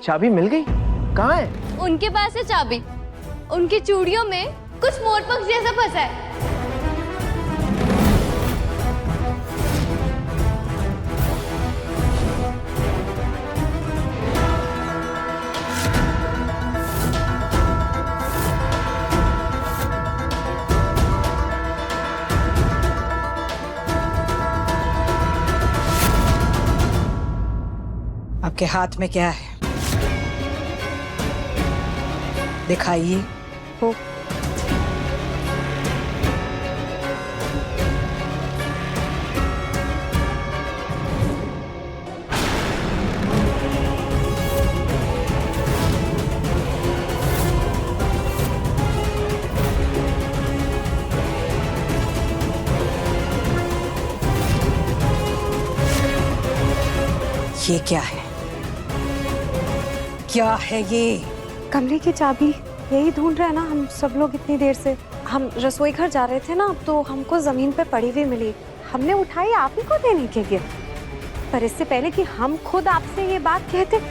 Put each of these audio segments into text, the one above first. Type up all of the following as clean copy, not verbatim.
चाबी मिल गई? कहाँ है? उनके पास है चाबी। उनकी चूड़ियों में कुछ मोरपंख जैसा फंसा है। आपके हाथ में क्या है? दिखाइए। हो ये क्या है? क्या है ये? कमरे की चाबी यही ढूंढ रहे हैं ना हम सब लोग इतनी देर से। हम रसोई घर जा रहे थे ना, तो हमको जमीन पे पड़ी हुई मिली। हमने उठाई आप ही को देने के लिए, पर इससे पहले कि हम खुद आपसे ये बात कहते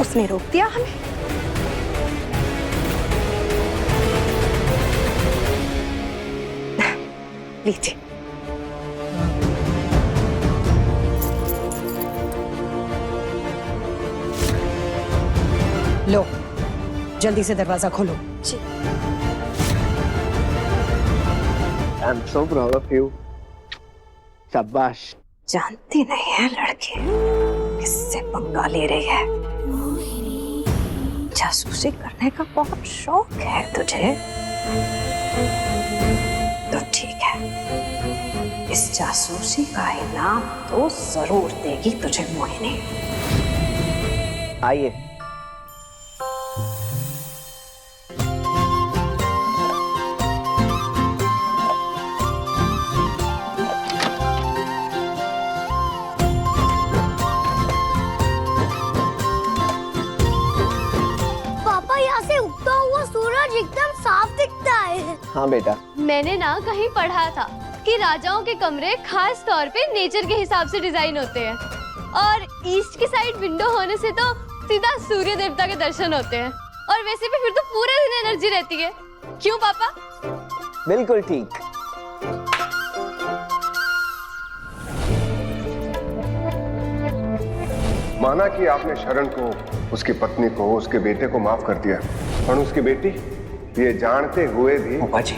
उसने रोक दिया हमें। लीजिए। लो, जल्दी से दरवाजा खोलो। जी। I'm so proud of you. शाबाश। जानती नहीं है लड़के किससे पंगा ले रही है। जासूसी करने का बहुत शौक है तुझे, तो ठीक है, इस जासूसी का इनाम तो जरूर देगी तुझे मोहिनी। आइए। पापा, यहाँ से उगता हुआ सूरज एकदम साफ दिखता है। हाँ बेटा। मैंने ना कहीं पढ़ा था कि राजाओं के कमरे खास तौर पे नेचर के हिसाब से डिजाइन होते हैं, और ईस्ट की साइड विंडो होने से तो सीधा सूर्य देवता के दर्शन होते हैं। और वैसे भी फिर तो पूरे दिन एनर्जी रहती है। क्यों पापा? बिल्कुल ठीक। माना कि आपने शरण को, उसकी पत्नी को, उसके बेटे को माफ कर दिया, और उसकी बेटी ये जानते हुए भी। पापा जी,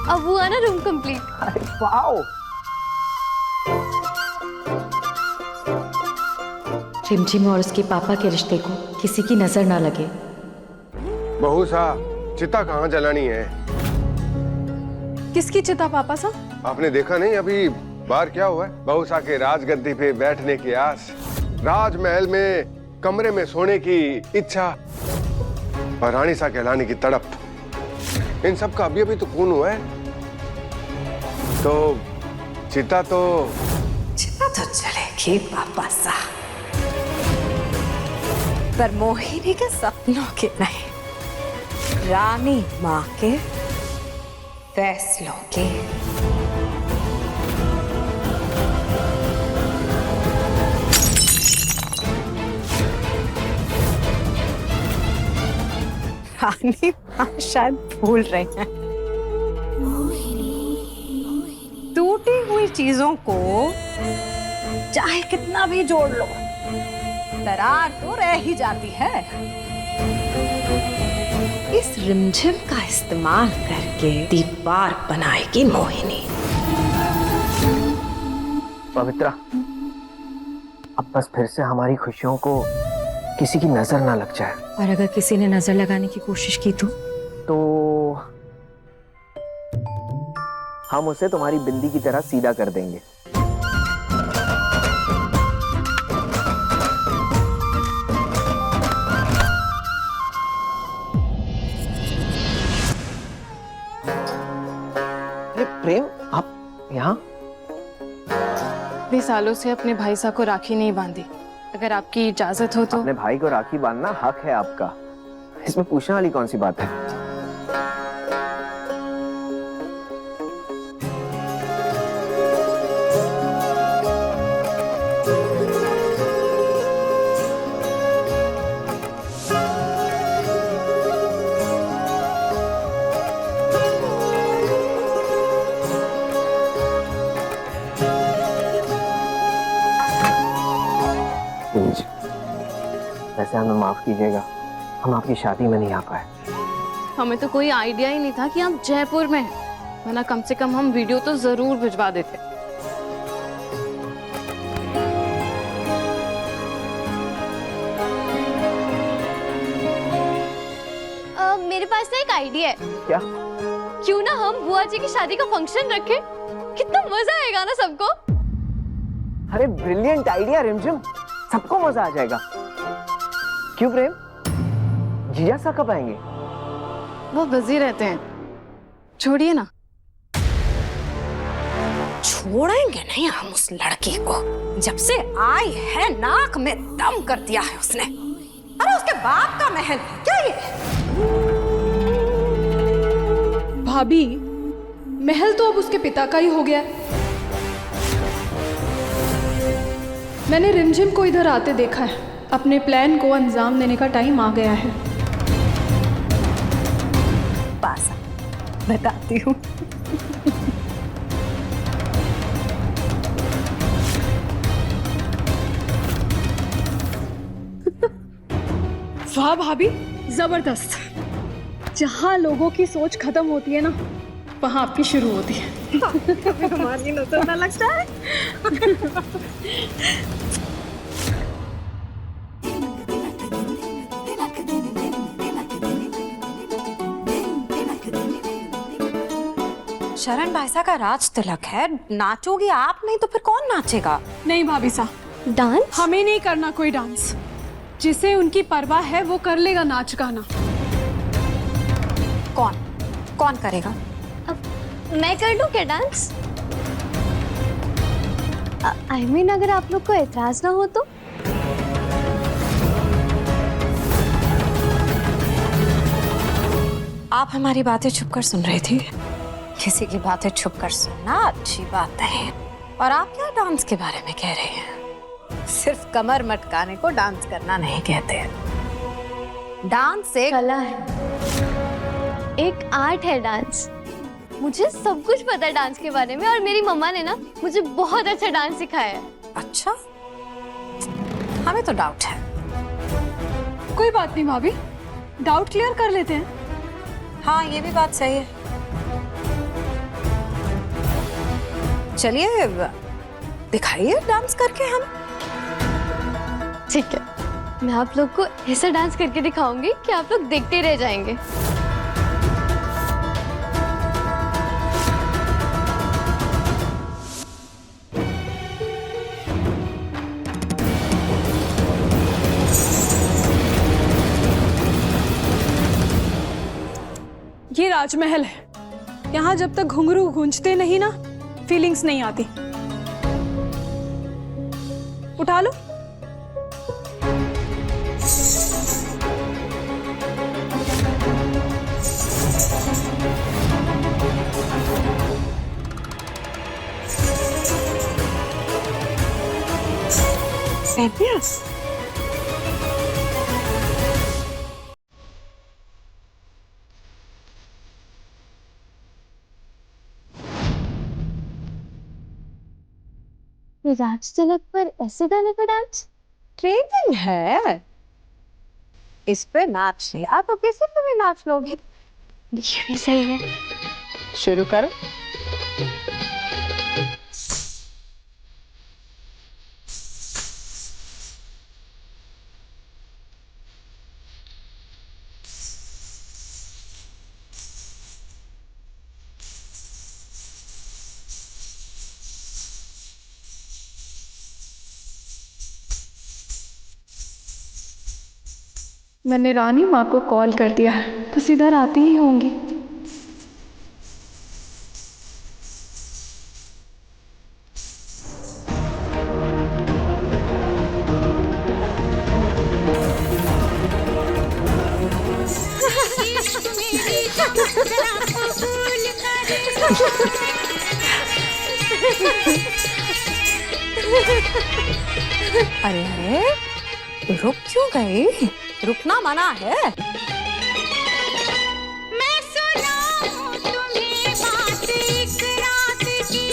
अब हुआ ना रूम कंप्लीट। अरे वाओ। रिमझिम और उसके पापा के रिश्ते को किसी की नजर ना लगे। बहू सा, चिता कहाँ जलानी है? किसकी चिता पापा साहब? आपने देखा नहीं अभी बाहर क्या हुआ है? बहू सा के राजगद्दी पे बैठने की आस, राजमहल में कमरे में सोने की इच्छा, और रानी सा कहलाने की तड़प, इन सब का अभी अभी तो खून हुआ है। तो चिता तो चलेगी पापा साहब, पर मोहिनी के सपनों के नहीं, रानी माँ के फैसलों के। रानी माँ शायद भूल रहे हैं, टूटी हुई चीजों को चाहे कितना भी जोड़ लो, दरार तो रह ही जाती है। इस रिमझिम का इस्तेमाल करके दीवार बनाएगी मोहिनी। पवित्रा, अब बस फिर से हमारी खुशियों को किसी की नजर ना लग जाए। और अगर किसी ने नजर लगाने की कोशिश की तो हम उसे तुम्हारी बिंदी की तरह सीधा कर देंगे। अरे प्रेम, आप यहाँ? भी सालों से अपने भाई साहब को राखी नहीं बांधी, अगर आपकी इजाजत हो तो। अपने भाई को राखी बांधना हक है आपका, इसमें पूछने वाली कौन सी बात है। प्लीज, वैसे हमें माफ कीजिएगा, हम आपकी शादी में नहीं आ पाए। हमें तो कोई आइडिया ही नहीं था कि आप जयपुर में हैं, वरना कम से कम हम वीडियो तो जरूर भिजवा देते। मेरे पास ना एक आइडिया है। क्या? क्यों ना हम बुआ जी की शादी का फंक्शन रखें? कितना मजा आएगा ना सबको। अरे ब्रिलियंट आइडिया रिमझिम, सबको मजा आ जाएगा। क्यों प्रेम, जीजा सा कब आएंगे? वो बिजी रहते हैं, छोड़िए ना। छोड़ेंगे नहीं हम उस लड़की को, जब से आई है नाक में दम कर दिया है उसने। अरे उसके बाप का महल है क्या ये? भाभी, महल तो अब उसके पिता का ही हो गया है। मैंने रिमझिम को इधर आते देखा है, अपने प्लान को अंजाम देने का टाइम आ गया है। पास बताती हूँ। वाह भाभी, जबरदस्त। जहाँ लोगों की सोच खत्म होती है ना, वहाँ आपकी शुरू होती है। हमारी नजर ना लगता है। शरण भाईसा का राज तिलक है, नाचोगी आप, नहीं तो फिर कौन नाचेगा? नहीं भाभी साहब, डांस? हमें नहीं करना कोई डांस। जिसे उनकी परवाह है वो कर लेगा नाच गाना। कौन कौन करेगा? मैं कर दूं क्या डांस? आई मीन अगर आप लोग को एतराज ना हो तो। आप हमारी बातें छुप कर सुन रही थी। किसी की बातें छुप कर सुनना अच्छी बात है। और आप क्या डांस के बारे में कह रहे हैं? सिर्फ कमर मटकाने को डांस करना नहीं कहते। डांस एक कला है, एक आर्ट है डांस। मुझे सब कुछ पता है डांस के बारे में, और मेरी मम्मा ने ना मुझे बहुत अच्छा डांस सिखाया है। अच्छा, हमें तो डाउट है। कोई बात नहीं भाभी, डाउट क्लियर कर लेते हैं। हाँ, ये भी बात सही है। चलिए दिखाइए डांस करके हम। ठीक है, मैं आप लोग को ऐसा डांस करके दिखाऊंगी कि आप लोग देखते रह जाएंगे। ये राजमहल है, यहाँ जब तक घुंघरू गूंजते नहीं ना, फीलिंग्स नहीं आती। उठा लो। राज तिलक पर ऐसे गाने का डांस? ट्रेनिंग है इस पे, नाच नहीं। आप किसी पे भी नाच लोगे। ये भी सही है। शुरू करो। मैंने रानी माँ को कॉल कर दिया है, तो सीधा आती ही होंगी। अरे अरे रुक क्यों गई? रुकना मना है। मैं सुनाऊं तुम्हें बात एक रात की।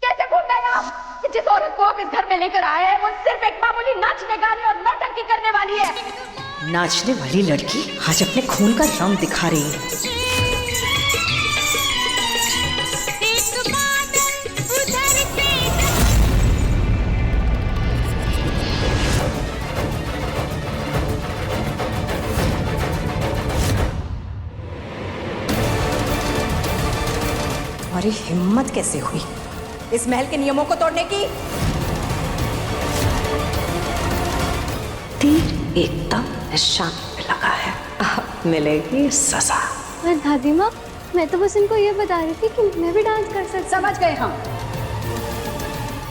कैसे भूल गए आप कि जिस औरत को आप इस घर में लेकर आए हैं वो सिर्फ एक मामूली नाचने गाने और नौटंकी करने वाली है। नाचने वाली लड़की आज अपने खून का रंग दिखा रही है। एक बादल उधर से तुम्हारी हिम्मत कैसे हुई इस महल के नियमों को तोड़ने की? तीर एकदम निशाने पे लगा है, अब मिलेगी सजा। पर दादी माँ, मैं तो बस इनको ये बता रही थी कि मैं भी डांस कर सकती। समझ गए हम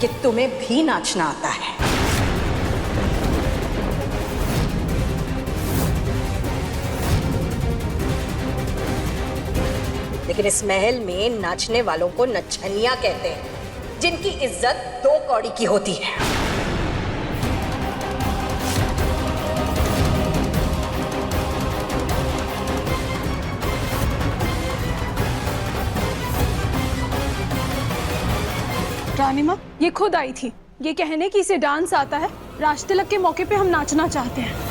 कि तुम्हें भी नाचना आता है। लेकिन इस महल में नाचने वालों को नचनिया कहते हैं, जिनकी इज्जत 2 कौड़ी की होती है। रानी माँ ये खुद आई थी ये कहने कि इसे डांस आता है, राष्ट्रतिलक के मौके पे हम नाचना चाहते हैं।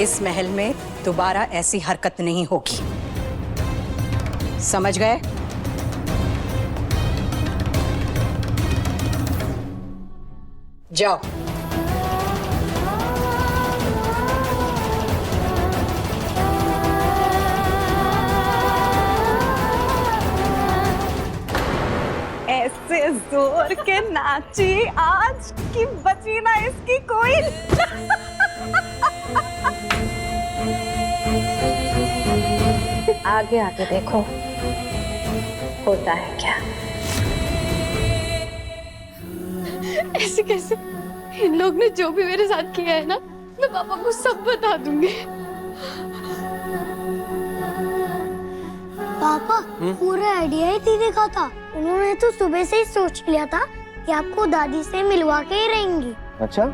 इस महल में दोबारा ऐसी हरकत नहीं होगी, समझ गए? जाओ। ऐसे जोर के नाची आज की बची ना इसकी कोई। आगे आगे देखो होता है क्या। ऐसे कैसे? इन लोग ने जो भी मेरे साथ किया है ना, मैं पापा को सब बता दूंगी। पापा पूरा आइडिया ही दीदी का था। उन्होंने तो सुबह से ही सोच लिया था कि आपको दादी से मिलवा के ही रहेंगी। अच्छा,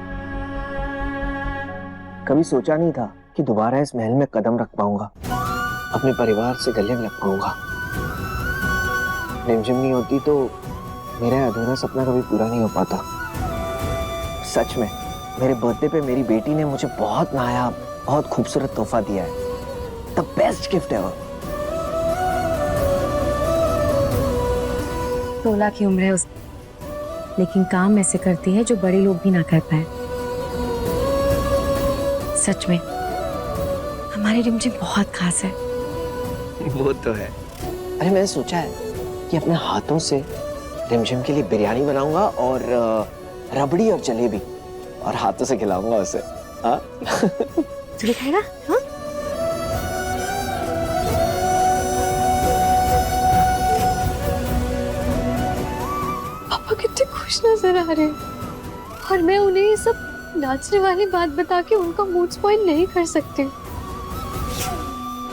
कभी सोचा नहीं था कि दोबारा इस महल में कदम रख पाऊंगा, अपने परिवार से गले लग पाऊंगा। रिमझिम नहीं होती तो मेरा अधूरा सपना कभी पूरा नहीं हो पाता। सच में मेरे बर्थडे पे मेरी बेटी ने मुझे बहुत नायाब, बहुत खूबसूरत तोहफा दिया है। The best gift ever. 16 की उम्र है उस, लेकिन काम ऐसे करती है जो बड़े लोग भी ना कर पाए। सच में हमारी रिमझिम बहुत खास है। वो तो है। अरे मैंने सोचा है कि अपने हाथों से रिमझिम के लिए बिरयानी बनाऊंगा और रबड़ी और जलेबी, और हाथों से खिलाऊंगा उसे। हाँ? तू भी खाएगा? हाँ? पापा कितने खुश नजर आ रहे हैं, और मैं उन्हें ये सब नाचने वाली बात बता के उनका मूड स्पॉइल नहीं कर सकती।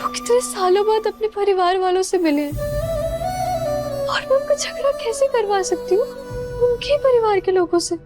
वो कितने सालों बाद अपने परिवार वालों से मिले हैं, और मैं उनका झगड़ा कैसे करवा सकती हूँ उनके परिवार के लोगों से।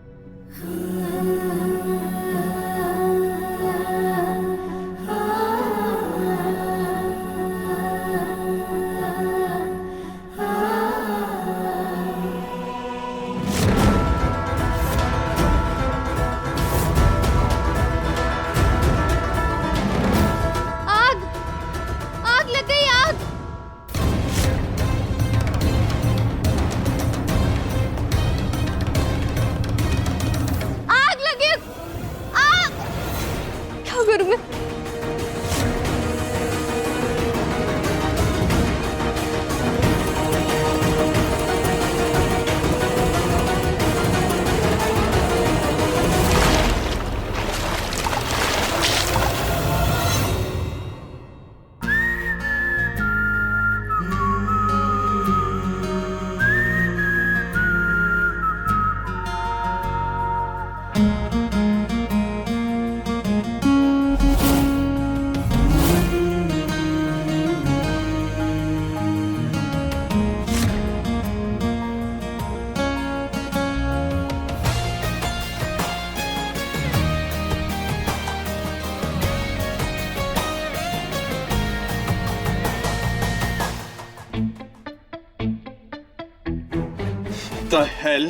The hell?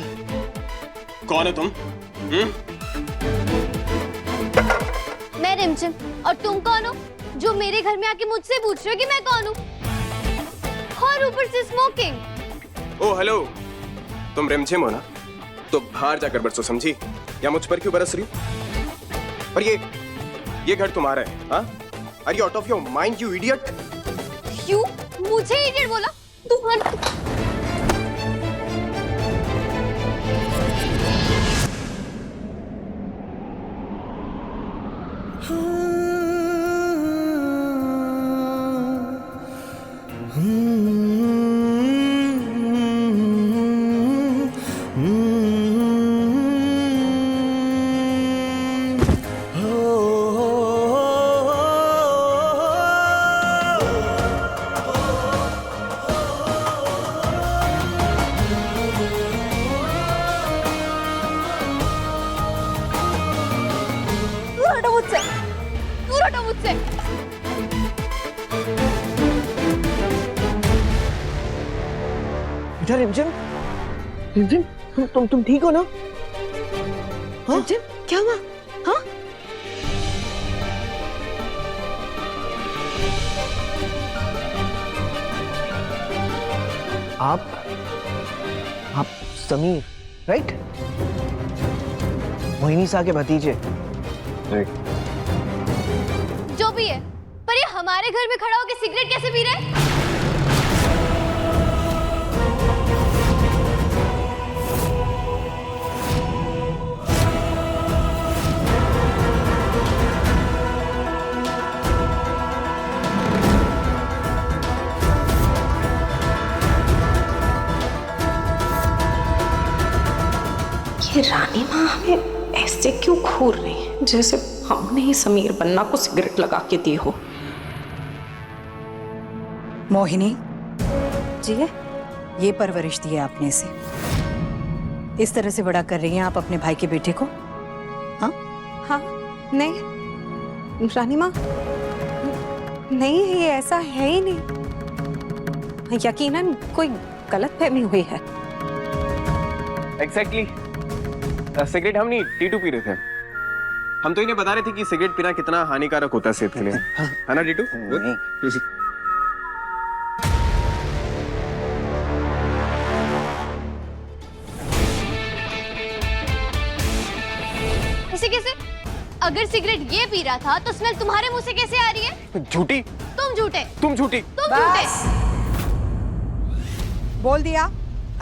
कौन है तुम? मैं रिमझिम। और तुम कौन हो जो मेरे घर में आके मुझसे पूछ रहे हो कि मैं कौन हूँ? और ऊपर से स्मोकिंग। ओ हेलो, तुम रिमझिम हो ना? तो बाहर जाकर बरसो, समझी? या मुझ पर क्यों बरस रही हो? और ये घर तुम्हारा है, हाँ? Are you out of your mind you idiot? क्यों मुझे इडियट बोला? तू हट। बेटा रिमझिम, रिमझिम, तुम ठीक हो ना? हाँ? रिमझिम, क्या हुआ? हाँ? आप समीर, राइट? मोहिनी सा के भतीजे। राइट। जो भी है, पर ये हमारे घर में खड़ा होकर सिगरेट कैसे पी रहा है? ये रानी माँ हमें ऐसे क्यों घूर रही है जैसे हमने ही समीर बन्ना को सिगरेट लगा के दी हो। मोहिनी जी ये परवरिश दी है आपने इसे, इस तरह से बड़ा कर रही हैं आप अपने भाई के बेटे को? हाँ हाँ, नहीं रानी माँ, नहीं ये ऐसा है ही नहीं। यकीनन कोई गलतफहमी हुई है। एग्जैक्टली। सिगरेट हम नहीं टीटू पी रहे थे। हम तो इन्हें बता रहे थे कि सिगरेट पीना कितना हानिकारक होता है सेहत के लिए, है ना टीटू? कैसे कैसे? अगर सिगरेट ये पी रहा था तो स्मेल तुम्हारे मुंह से कैसे आ रही है? झूठी। तुम झूठे। तुम झूठी। तुम झूठे। बोल दिया।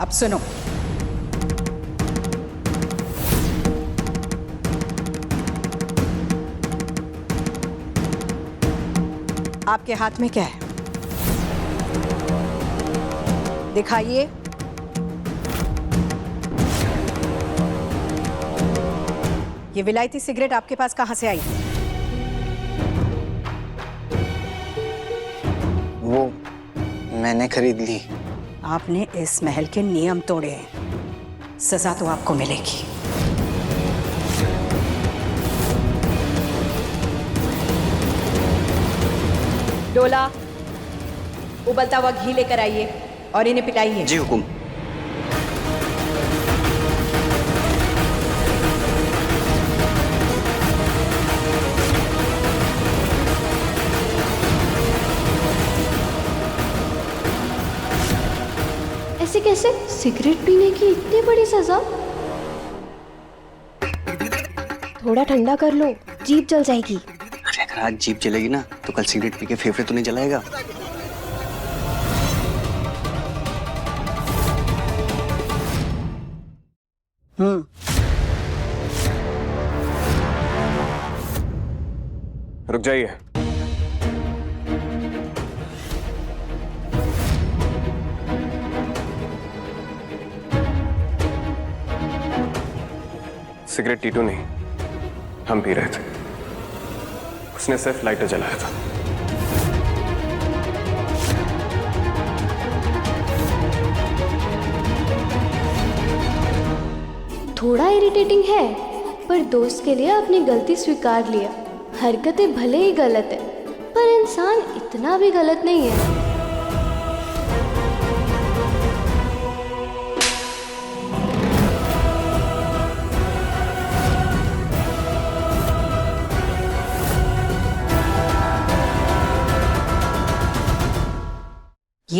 अब सुनो, आपके हाथ में क्या है? दिखाइए। ये विलायती सिगरेट आपके पास कहां से आई? वो मैंने खरीद ली। आपने इस महल के नियम तोड़े हैं, सजा तो आपको मिलेगी। डोला, उबलता हुआ घी लेकर आइए और इन्हें पिलाइए। जी हुकुम। ऐसे कैसे? सिगरेट पीने की इतनी बड़ी सजा? थोड़ा ठंडा कर लो, जीभ जल जाएगी। अगर आज जीप जलेगी ना तो कल सिगरेट पी के फेफड़े तो नहीं जलाएगा। रुक जाइए। सिगरेट टीटू नहीं, हम पी रहे थे। उसने सिर्फ लाइटर जलाया था। थोड़ा इरिटेटिंग है, पर दोस्त के लिए अपनी गलती स्वीकार लिया। हरकतें भले ही गलत है, पर इंसान इतना भी गलत नहीं है।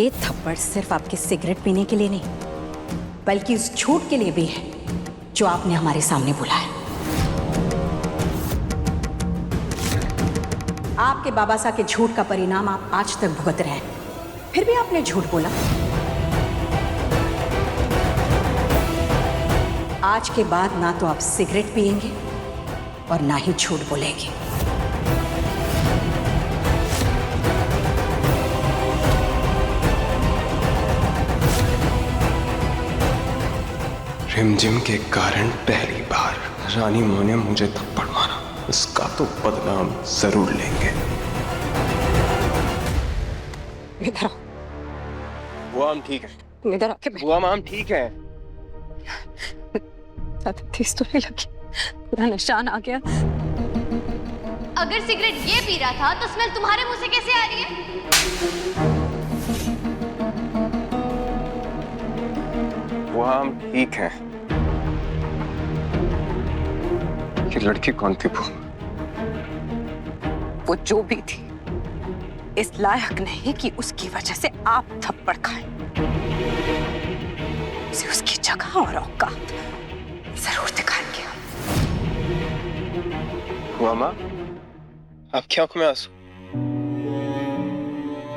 ये थप्पड़ सिर्फ आपके सिगरेट पीने के लिए नहीं, बल्कि उस झूठ के लिए भी है जो आपने हमारे सामने बोला है। आपके बाबा साहब के झूठ का परिणाम आप आज तक भुगत रहे हैं, फिर भी आपने झूठ बोला। आज के बाद ना तो आप सिगरेट पिएंगे और ना ही झूठ बोलेंगे। रिमझिम के कारण पहली बार रानी माँ ने मुझे थप्पड़ मारा, इसका तो बदनाम जरूर लेंगे। इधर वो हम ठीक है, इधर आके वो हम ठीक है। तेज तो नहीं लगी, पूरा निशान आ गया। अगर सिगरेट ये पी रहा था तो स्मेल तुम्हारे मुंह से कैसे आ रही है? वो हम ठीक है। ये लड़की कौन थी वो जो भी थी, इस लायक नहीं कि उसकी वजह से आप थप्पड़ खाएं। उसे उसकी जगह और औकात जरूर दिखाएंगे। हुआ माँ, आपकी आंखों में आंसू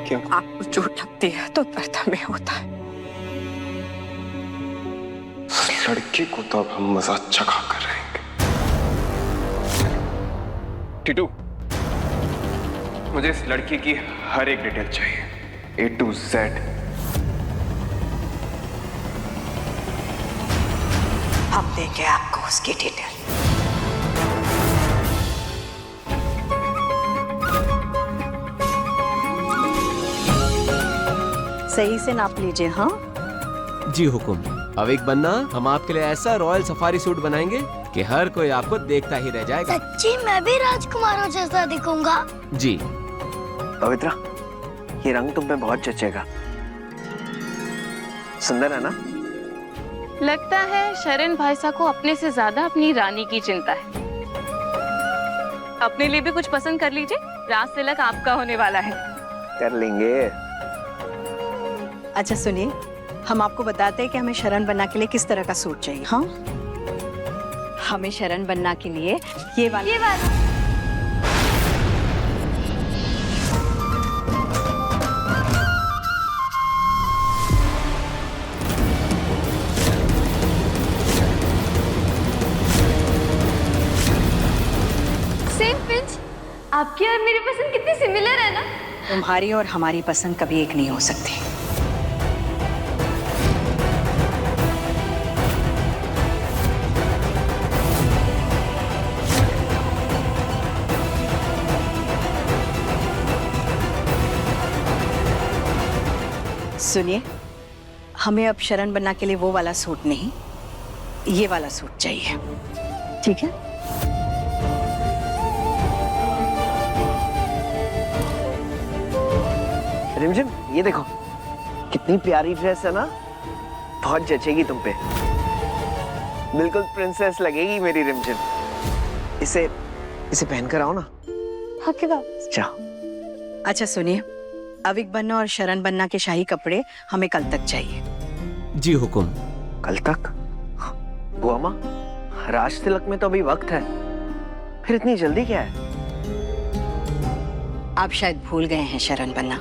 क्यों? आपको चोट लगती है तो दर्द में होता है। लड़की को तो अब हम मजा चखा कर रहेंगे। टीटू, मुझे इस लड़की की हर एक डिटेल चाहिए, A to Z। हम देंगे आपको उसकी डिटेल। सही से नाप लीजिए। हाँ जी हुकुम। अब एक बनना, हम आपके लिए ऐसा रॉयल सफारी सूट बनाएंगे कि हर कोई आपको देखता ही रह जाएगा। सच्ची मैं भी राजकुमारों जैसा दिखूंगा? जी। पवित्रा, ये रंग तुम पे बहुत जचेगा। सुंदर है ना? लगता है शरण भाई साहब को अपने से ज्यादा अपनी रानी की चिंता है। अपने लिए भी कुछ पसंद कर लीजिए, राज तिलक आपका होने वाला है। कर लेंगे। अच्छा सुनिए, हम आपको बताते हैं कि हमें शरण बनना के लिए किस तरह का सूट चाहिए। हाँ, हमें शरण बनना के लिए ये वाला सेम पिंच। आपकी और मेरी पसंद कितनी सिमिलर है ना? तुम्हारी और हमारी पसंद कभी एक नहीं हो सकती। सुनिए, हमें अब शरण बनना के लिए वो वाला सूट नहीं, ये वाला सूट चाहिए। ठीक है? रिमझिम, ये देखो कितनी प्यारी ड्रेस है ना, बहुत जचेगी तुम पे। बिल्कुल प्रिंसेस लगेगी मेरी रिमझिम। इसे पहनकर आओ ना। जाओ। अच्छा सुनिए, अविक बनना और शरण बनना के शाही कपड़े हमें कल तक चाहिए। जी हुकुम। कल तक? बुआ माँ, राज तिलक में तो अभी वक्त है, फिर इतनी जल्दी क्या है? आप शायद भूल गए हैं शरण बनना,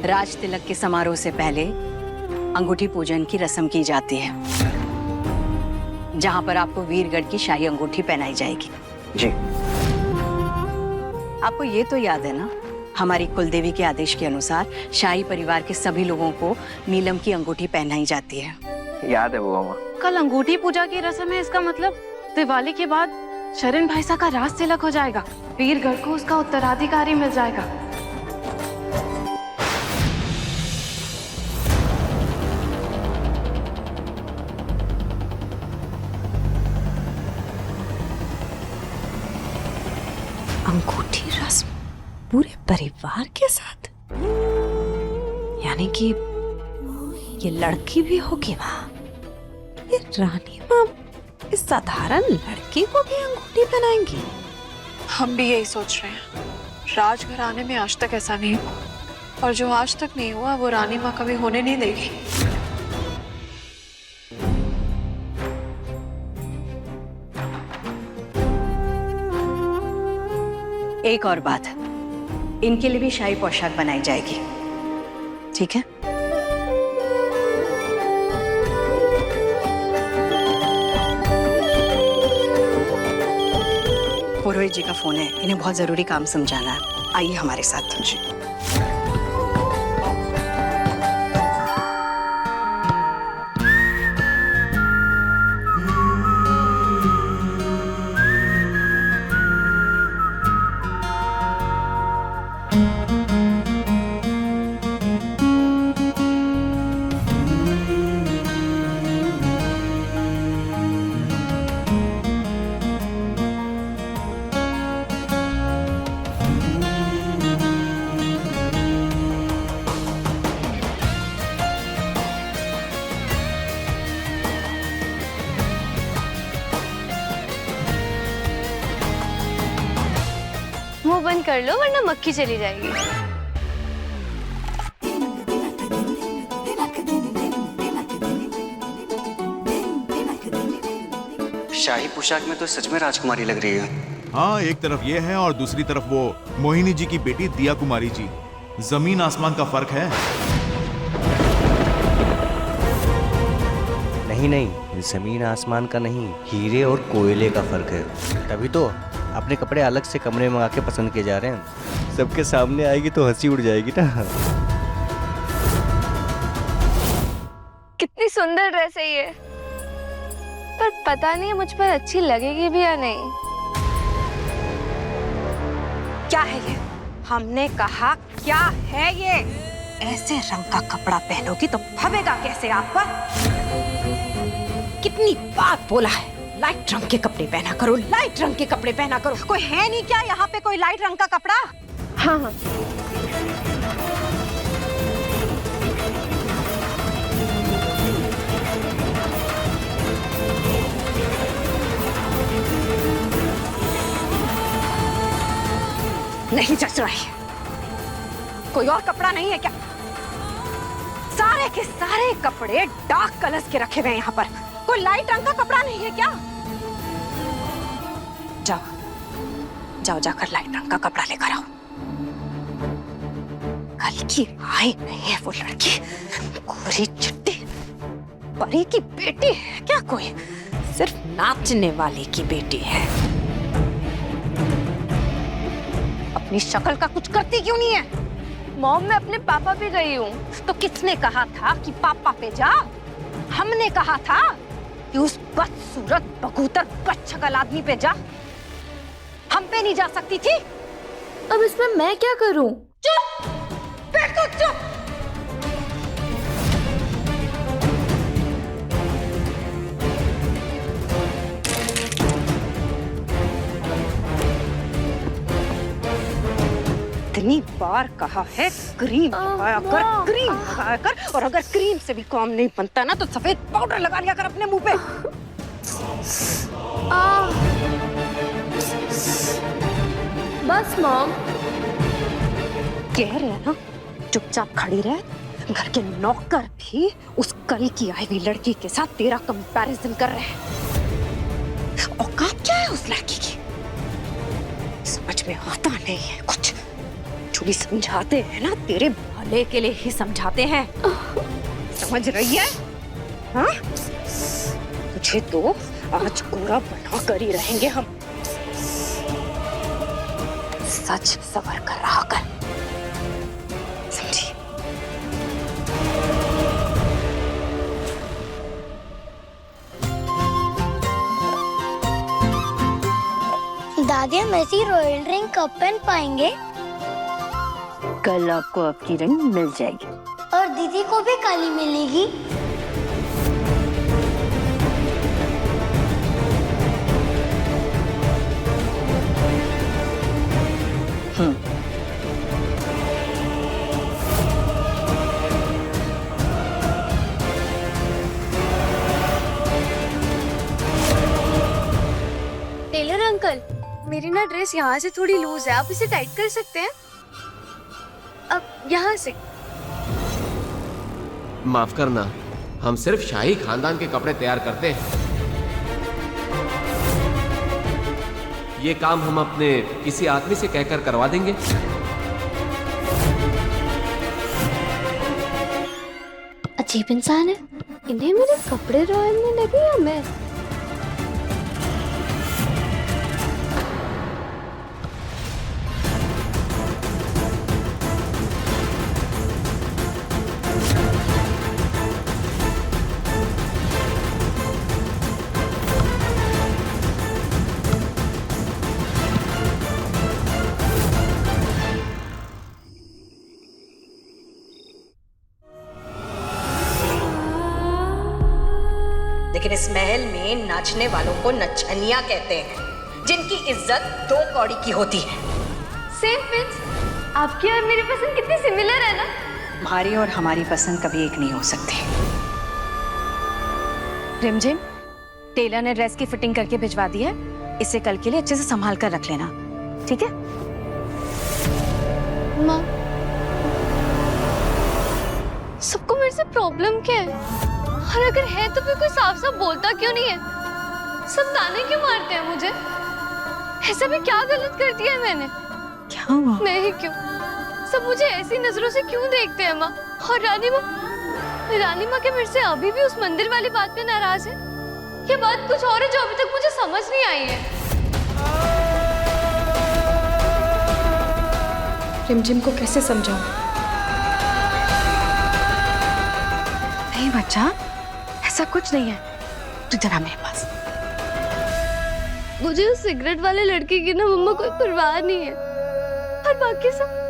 राज तिलक के समारोह से पहले अंगूठी पूजन की रस्म की जाती है, जहां पर आपको वीरगढ़ की शाही अंगूठी पहनाई जाएगी। जी। आपको ये तो याद है ना, हमारी कुलदेवी के आदेश के अनुसार शाही परिवार के सभी लोगों को नीलम की अंगूठी पहनाई जाती है। याद है बुआ माँ। कल अंगूठी पूजा की रस्म है, इसका मतलब दिवाली के बाद शरण भाई साहब का राज तिलक हो जाएगा, वीरगढ़ को उसका उत्तराधिकारी मिल जाएगा। अंगूठी रस्म पूरे परिवार के साथ, यानी कि ये लड़की भी होगी वहाँ। ये रानी माँ इस साधारण लड़की को भी अंगूठी पहनाएंगी? हम भी यही सोच रहे हैं, राजघराने में आज तक ऐसा नहीं हुआ। और जो आज तक नहीं हुआ वो रानी माँ कभी होने नहीं देगी। एक और बात, इनके लिए भी शाही पोशाक बनाई जाएगी, ठीक है? पुरोहित जी का फोन है, इन्हें बहुत जरूरी काम समझाना है। आइए हमारे साथ। जी। मुंह बंद कर लो वरना मक्खी चली जाएगी। शाही पोशाक में तो सच में राजकुमारी लग रही है। हाँ, एक तरफ ये है और दूसरी तरफ वो मोहिनी जी की बेटी दिया कुमारी जी। जमीन आसमान का फर्क है। नहीं नहीं, जमीन आसमान का नहीं, हीरे और कोयले का फर्क है। तभी तो अपने कपड़े अलग से कमरे में आके पसंद किए जा रहे हैं। सबके सामने आएगी तो हंसी उड़ जाएगी ना। कितनी सुंदर ड्रेस है ये, पर पता नहीं मुझ पर अच्छी लगेगी भी या नहीं। क्या है ये? हमने कहा क्या है ये? ऐसे रंग का कपड़ा पहनोगी तो फबेगा कैसे आप पर? कितनी बार बोला है लाइट रंग के कपड़े पहना करो, लाइट रंग के कपड़े पहना करो। कोई है नहीं क्या यहाँ पे कोई लाइट रंग का कपड़ा? हाँ हाँ, नहीं जच रही है। कोई और कपड़ा नहीं है क्या? सारे के सारे कपड़े डार्क कलर्स के रखे हुए हैं यहाँ पर। कोई लाइट रंग का कपड़ा नहीं है क्या? जाओ जाओ, जाकर लाइट रंग का कपड़ा लेकर आओ। कल की आई नहीं है वो लड़की, गोरी चिट्टी परी की बेटी है क्या? कोई सिर्फ नाचने वाली की बेटी है। अपनी शक्ल का कुछ करती क्यों नहीं है? मॉम मैं अपने पापा पे गई हूँ। तो किसने कहा था कि पापा पे जा? हमने कहा था कि उस बदसूरत बगूतर बदशक्ल आदमी पे जा। हम पे नहीं जा सकती थी? अब इसमें मैं क्या करूँ? चुप! बैठो चुप! इतनी बार कहा है क्रीम लगाया कर, क्रीम लगाया कर। और अगर क्रीम से भी काम नहीं बनता ना तो सफेद पाउडर लगा लिया कर अपने मुंह पे। बस मॉम। कह रहे हैं ना चुपचाप खड़ी रह। घर के नौकर भी उस कल की आई हुई लड़की के साथ तेरा कंपैरिजन कर रहे हैं। औकात क्या है उस लड़की की? समझ में आता नहीं है कुछ। जो भी समझाते हैं ना तेरे भले के लिए ही समझाते हैं। समझ रही है? हाँ? तुझे तो आज पूरा बना कर ही रहेंगे हम। सच सबर कर रहा कर, समझी? दादी हम ऐसी रॉयल रिंग कब पहन पाएंगे? कल आपको आपकी रिंग मिल जाएगी। और दीदी को भी कल ही मिलेगी? टेलर अंकल, मेरी ना ड्रेस यहाँ से थोड़ी लूज है, आप इसे टाइट कर सकते हैं? अब यहाँ से। माफ करना, हम सिर्फ शाही खानदान के कपड़े तैयार करते हैं। ये काम हम अपने किसी आदमी से कहकर करवा देंगे। अजीब इंसान है, इन्हें मेरे कपड़े रॉयल में लगे या मैं? लेकिन इस महल में नाचने वालों को नचनिया कहते हैं, जिनकी इज्जत 2 कौड़ी की होती है। सेम पिंच, आपकी और मेरी पसंद कितनी सिमिलर है ना? तुम्हारी और हमारी पसंद कभी एक नहीं हो सकती। रिमझिम, टेलर ने ड्रेस की फिटिंग करके भिजवा दी है। इसे कल के लिए अच्छे से संभाल कर रख लेना, ठीक है? माँ, सबको मेरे से प्रॉब्लम क्या है? और अगर है तो फिर कोई साफ साफ बोलता क्यों नहीं है? सब ताने क्यों मारते हैं मुझे? ऐसा भी क्या गलत कर दिया है मैंने? क्या हुआ? नहीं, क्यों सब मुझे ऐसी नजरों से क्यों देखते हैं माँ? और रानी माँ के मेरे से अभी भी उस मंदिर वाली बात पे नाराज है? ये बात कुछ और है जो अभी तक मुझे समझ नहीं आई है। रिमझिम को कैसे समझाऊं? नहीं बच्चा, ऐसा कुछ नहीं है। तू जरा मेरे पास। मुझे उस सिगरेट वाले लड़के की ना मम्मा कोई परवाह नहीं है, और बाकी सब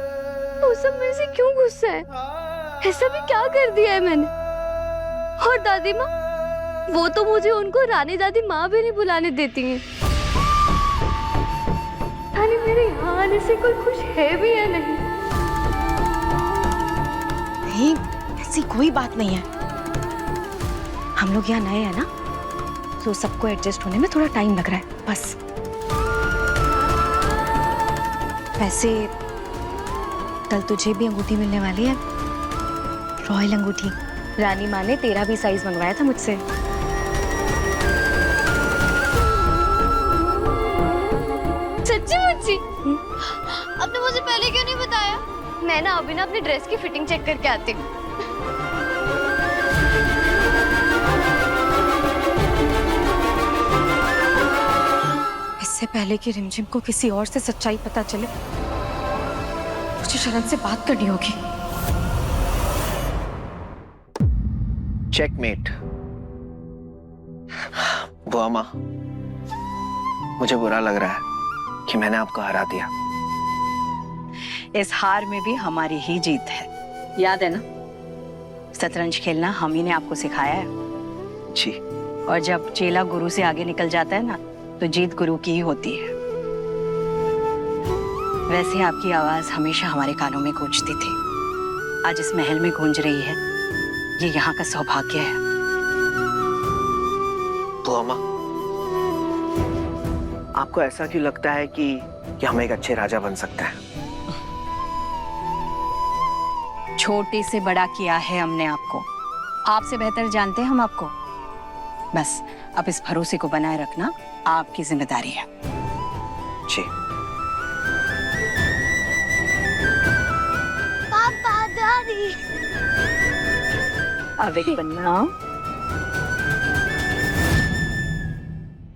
वो सब मेरे से क्यों गुस्सा है? ऐसा भी क्या कर दिया है मैंने? और दादी माँ, वो तो मुझे उनको रानी दादी माँ भी नहीं बुलाने देती हैं। यानी मेरे यहाँ आने से कोई खुश है भी या नहीं? नहीं, ऐसी कोई बात नहीं है। हम लोग यहाँ नए हैं ना, तो सबको एडजस्ट होने में थोड़ा टाइम लग रहा है, बस। वैसे कल तुझे भी अंगूठी मिलने वाली है, रॉयल अंगूठी। रानी माँ ने तेरा भी साइज मंगवाया था मुझसे। सच्ची मुच्ची? आपने मुझे पहले क्यों नहीं बताया? मैं ना अभी ना अपनी ड्रेस की फिटिंग चेक करके आती हूँ। इससे पहले कि रिमझिम को किसी और से सच्चाई पता चले, मुझे शरण से बात करनी होगी। चेकमेट। बुआ माँ, मुझे बुरा लग रहा है कि मैंने आपको हरा दिया। इस हार में भी हमारी ही जीत है, याद है ना? शतरंज खेलना हम ही ने आपको सिखाया है। जी। और जब चेला गुरु से आगे निकल जाता है ना, तो जीत गुरु की ही होती है। वैसे आपकी आवाज हमेशा हमारे कानों में गूंजती थी, आज इस महल में गूंज रही है। ये यहाँ का सौभाग्य है। बुआ माँ, आपको ऐसा क्यों लगता है कि हम एक अच्छे राजा बन सकते हैं? छोटे से बड़ा किया है हमने आपको, आपसे बेहतर जानते हैं हम आपको। बस अब इस भरोसे को बनाए रखना आपकी जिम्मेदारी है। जी। पापा, दादी। अविक बन्ना,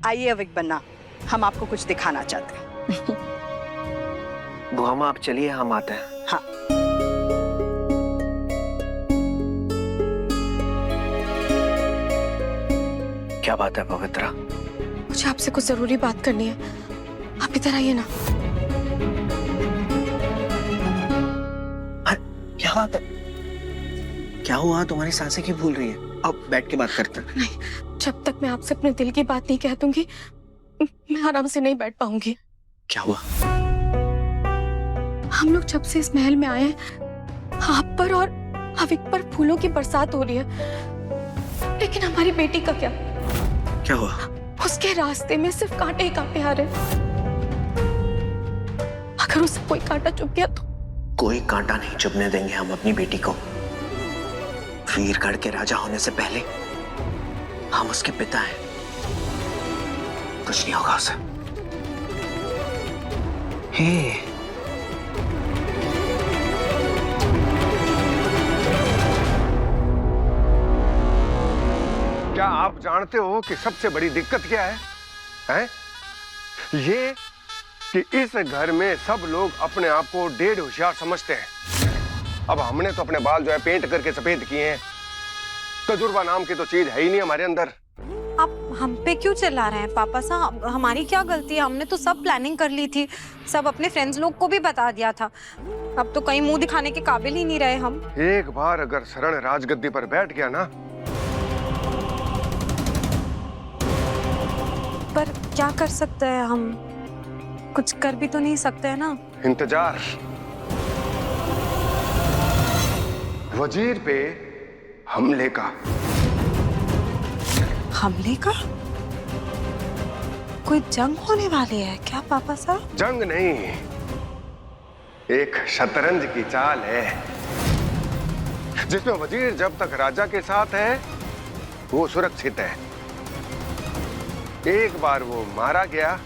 आइए अविक बन्ना, हम आपको कुछ दिखाना चाहते हैं। बुआ माँ, आप चलिए, हम आते हैं। हाँ। क्या बात है पवित्रा? मुझे आपसे कुछ जरूरी बात करनी है, आप इधर आइए ना। क्या बात है? क्या हुआ? तुम्हारी सांसें क्यों भूल रही है? अब बैठ के बात करते हैं। नहीं, जब तक मैं आपसे अपने दिल की बात नहीं कह दूंगी, मैं आराम से नहीं बैठ पाऊंगी। क्या हुआ? हम लोग जब से इस महल में आए हैं, आप पर और अविक पर फूलों की बरसात हो रही है, लेकिन हमारी बेटी का क्या? क्या हुआ? उसके रास्ते में सिर्फ कांटे ही कांटे आ रहे। अगर उसे कोई कांटा चुभ गया तो कोई कांटा नहीं चुभने देंगे हम अपनी बेटी को। वीरगढ़ के राजा होने से पहले हम उसके पिता हैं। कुछ नहीं होगा उसे। हे, क्या आप जानते हो कि सबसे बड़ी दिक्कत क्या है? हैं? ये कि इस घर में सब लोग अपने आप को डेढ़ होशियार समझते हैं। अब हमने तो अपने बाल जो है पेंट करके सफेद किए हैं। तजुर्बा नाम की तो चीज है ही नहीं हमारे अंदर। आप हम पे क्यों चिल्ला रहे हैं पापा साहब? हमारी क्या गलती है? हमने तो सब प्लानिंग कर ली थी, सब अपने फ्रेंड्स लोग को भी बता दिया था। अब तो कहीं मुंह दिखाने के काबिल ही नहीं रहे हम। एक बार अगर शरण राजगद्दी पर बैठ गया ना, पर क्या कर सकते हैं हम? कुछ कर भी तो नहीं सकते हैं ना। इंतजार। वजीर पे हमले का। हमले का? कोई जंग होने वाली है क्या पापा साहब? जंग नहीं, एक शतरंज की चाल है जिसमें वजीर जब तक राजा के साथ है वो सुरक्षित है। एक बार वो मारा गया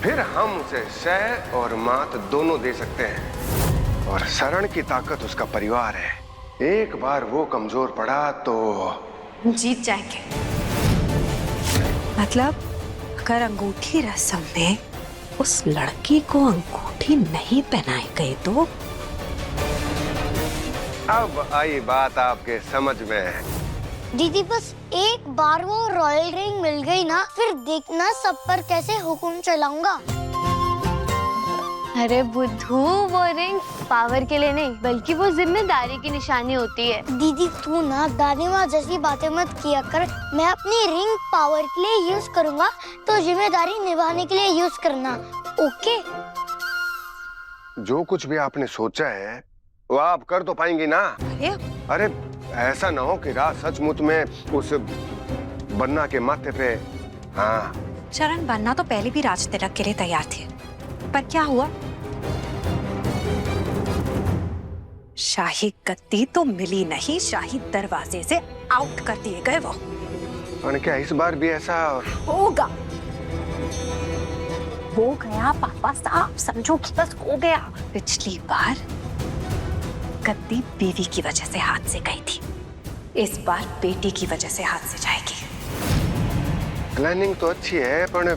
फिर हम उसे शह और मात दोनों दे सकते हैं। और शरण की ताकत उसका परिवार है। एक बार वो कमजोर पड़ा तो जीत जाएंगे। मतलब अगर अंगूठी रस्म में उस लड़की को अंगूठी नहीं पहनाई गई तो? अब आई बात आपके समझ में। दीदी बस एक बार वो रॉयल रिंग मिल गई ना, फिर देखना सब पर कैसे हुक्म चलाऊंगा। अरे बुद्धू, वो रिंग पावर के लिए नहीं बल्कि वो जिम्मेदारी की निशानी होती है। दीदी तू ना दादी माँ जैसी बातें मत किया कर। मैं अपनी रिंग पावर के लिए यूज करूंगा तो जिम्मेदारी निभाने के लिए यूज करना, ओके? जो कुछ भी आपने सोचा है वो आप कर तो पाएंगी ना? अरे ऐसा ना हो कि रात सचमुच में उस बन्ना के माथे पे। हाँ शरण, बन्ना तो पहले भी राज तिलक के लिए तैयार थे, पर क्या हुआ? शाही गद्दी तो मिली नहीं, शाही दरवाजे से आउट कर दिए गए वो। और क्या इस बार भी ऐसा होगा? हो गया पापा साहब, समझो कि बस हो गया। पिछली बार गद्दी बीवी की वजह से हाथ से गई थी, इस बार बेटी की वजह से हाथ से जाएगी। प्लानिंग तो अच्छी है पर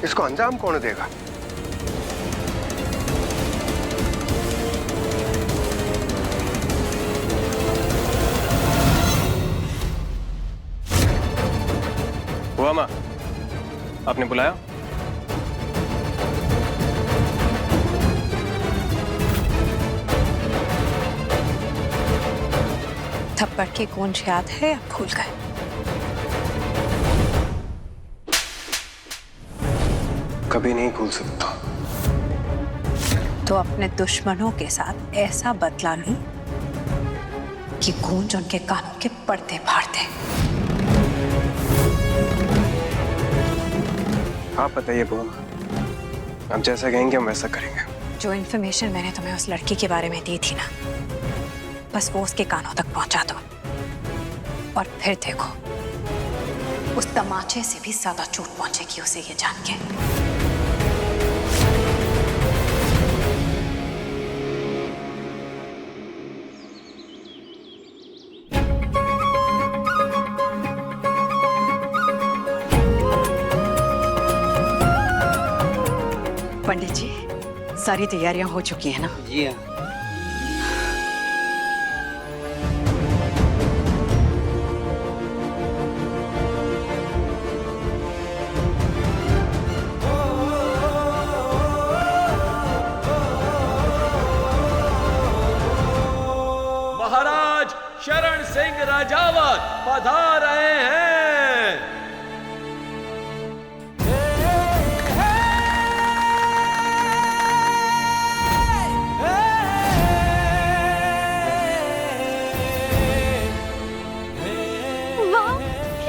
इसको अंजाम कौन देगा? हुआ माँ, आपने बुलाया? थप्पड़ की गूंज याद है या भूल गए? कभी नहीं भूल सकता। तो अपने दुश्मनों के साथ ऐसा बदला लूं कि गूंज उनके कानों के पर्दे फाड़ दे। आप बताइए बुआ, आप जैसा कहेंगे हम वैसा करेंगे। जो इन्फॉर्मेशन मैंने तुम्हें उस लड़की के बारे में दी थी ना, बस वो उसके कानों तक पहुंचा दो और फिर देखो उस तमाचे से भी ज्यादा चोट पहुंचेगी उसे ये जान के। पंडित जी, सारी तैयारियां हो चुकी है ना? जी हाँ। महाराज शरण सिंह राजावत पधार रहे हैं। वाह,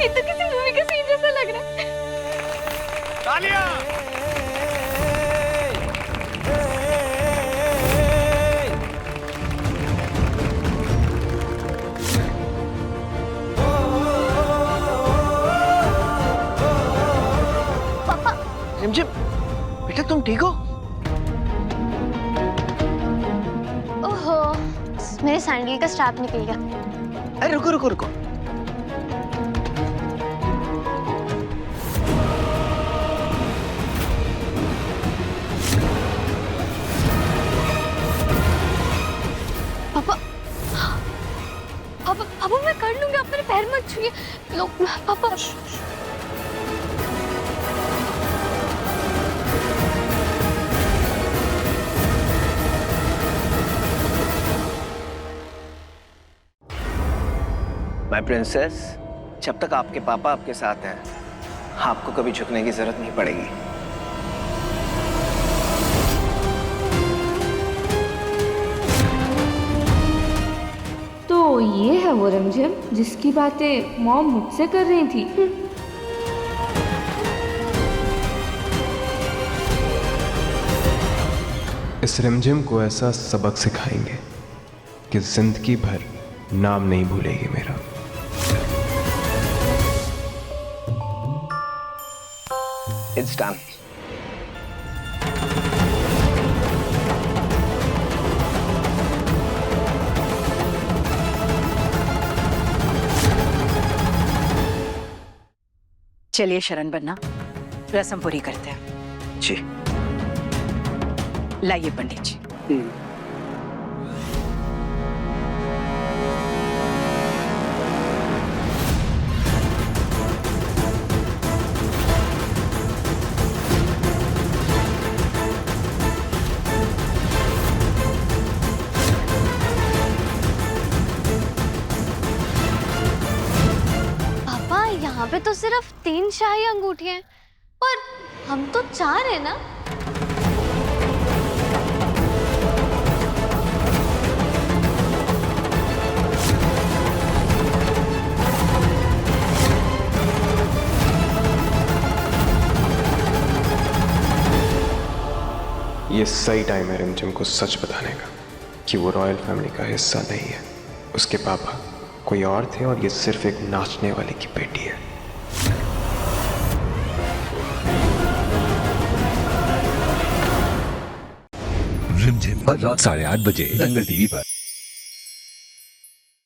ये तो किसी मूवी का सीन जैसा लग रहा है। तालियां! रिमझिम, बेटा तुम ठीक हो? ओहो, मेरे सैंडल का स्ट्रैप निकल गया। अरे रुको रुको रुको। पापा, पापा, पापा मैं कर लूंगी, आप मेरे पैर मत छूइए। लो, पापा। माय प्रिंसेस, जब तक आपके पापा आपके साथ हैं, आपको कभी झुकने की जरूरत नहीं पड़ेगी। तो ये है वो रिमझिम जिसकी बातें मॉम मुझसे कर रही थी। इस रिमझिम को ऐसा सबक सिखाएंगे कि जिंदगी भर नाम नहीं भूलेगी मेरा। It's done. चलिए शरण बन्ना, रस्म पूरी करते हैं। जी। लाइए पंडित जी। पापा, यहाँ पे तो सिर्फ 3 शाही अंगूठियां हैं और हम तो 4 हैं ना। ये सही टाइम है रिमझिम को सच बताने का कि वो रॉयल फैमिली का हिस्सा नहीं है। उसके पापा कोई और थे और ये सिर्फ एक नाचने वाले की बेटी है। रिमझिम, रात 8:30 बजे दंगल टीवी पर।